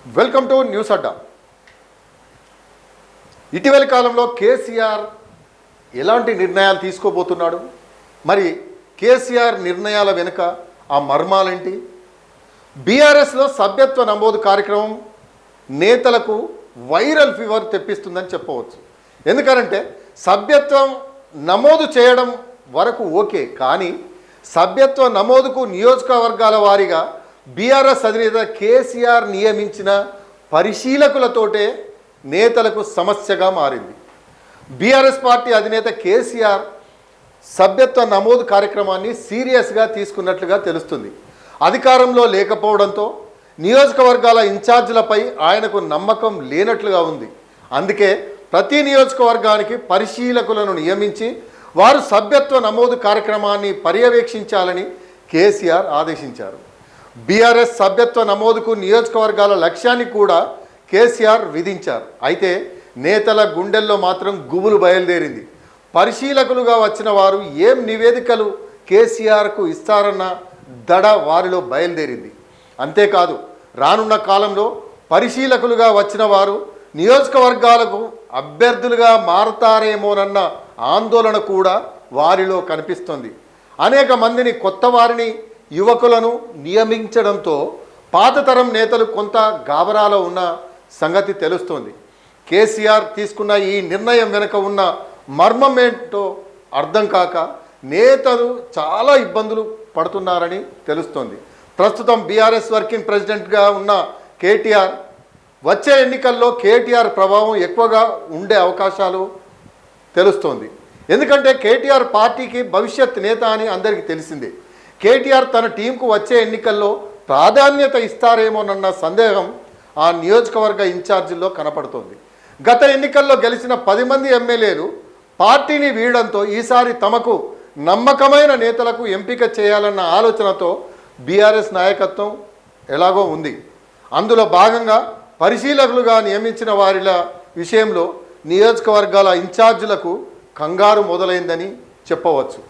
Welcome to news అడ్డా. ఇటీవలి కాలంలో కేసీఆర్ ఎలాంటి నిర్ణయాలు తీసుకోబోతున్నాడు, మరి కేసీఆర్ నిర్ణయాల వెనుక ఆ మర్మాలేంటి? బీఆర్ఎస్లో సభ్యత్వ నమోదు కార్యక్రమం నేతలకు వైరల్ ఫీవర్ తెప్పిస్తుందని చెప్పవచ్చు. ఎందుకంటే సభ్యత్వం నమోదు చేయడం వరకు ఓకే, కానీ సభ్యత్వ నమోదుకు నియోజకవర్గాల వారీగా బీఆర్ఎస్ అధినేత కేసీఆర్ నియమించిన పరిశీలకులతోటే నేతలకు సమస్యగా మారింది. బీఆర్ఎస్ పార్టీ అధినేత కేసీఆర్ సభ్యత్వ నమోదు కార్యక్రమాన్ని సీరియస్గా తీసుకున్నట్లుగా తెలుస్తుంది. అధికారంలో లేకపోవడంతో నియోజకవర్గాల ఇన్ఛార్జీలపై ఆయనకు నమ్మకం లేనట్లుగా ఉంది. అందుకే ప్రతి నియోజకవర్గానికి పరిశీలకులను నియమించి వారు సభ్యత్వ నమోదు కార్యక్రమాన్ని పర్యవేక్షించాలని కేసీఆర్ ఆదేశించారు. బీఆర్ఎస్ సభ్యత్వ నమోదుకు నియోజకవర్గాల లక్ష్యాన్ని కూడా కేసీఆర్ విధించారు. అయితే నేతల గుండెల్లో మాత్రం గుబులు బయలుదేరింది. పరిశీలకులుగా వచ్చిన వారు ఏం నివేదికలు కేసీఆర్కు ఇస్తారన్న దడ వారిలో బయలుదేరింది. అంతేకాదు, రానున్న కాలంలో పరిశీలకులుగా వచ్చిన వారు నియోజకవర్గాలకు అభ్యర్థులుగా మారతారేమోనన్న ఆందోళన కూడా వారిలో కనిపిస్తుంది. అనేక మందిని కొత్త వారిని యువకులను నియమించడంతో పాతతరం నేతలు కొంత గాబరాలో ఉన్న సంగతి తెలుస్తోంది. కేసీఆర్ తీసుకున్న ఈ నిర్ణయం వెనుక ఉన్న మర్మం ఏంటో అర్థం కాక నేతలు చాలా ఇబ్బందులు పడుతున్నారని తెలుస్తోంది. ప్రస్తుతం బీఆర్ఎస్ వర్కింగ్ ప్రెసిడెంట్గా ఉన్న కేటీఆర్ వచ్చే ఎన్నికల్లో కేటీఆర్ ప్రభావం ఎక్కువగా ఉండే అవకాశాలు తెలుస్తోంది. ఎందుకంటే కేటీఆర్ పార్టీకి భవిష్యత్ నేత అని అందరికీ తెలిసిందే. కేటీఆర్ తన టీంకు వచ్చే ఎన్నికల్లో ప్రాధాన్యత ఇస్తారేమోనన్న సందేహం ఆ నియోజకవర్గ ఇన్ఛార్జీల్లో కనపడుతోంది. గత ఎన్నికల్లో గెలిచిన 10 మంది ఎమ్మెల్యేలు పార్టీని వీడడంతో ఈసారి తమకు నమ్మకమైన నేతలకు ఎంపిక చేయాలన్న ఆలోచనతో బీఆర్ఎస్ నాయకత్వం ఎలాగో ఉంది. అందులో భాగంగా పరిశీలకులుగా నియమించిన వారిల విషయంలో నియోజకవర్గాల ఇన్ఛార్జీలకు కంగారు మొదలైందని చెప్పవచ్చు.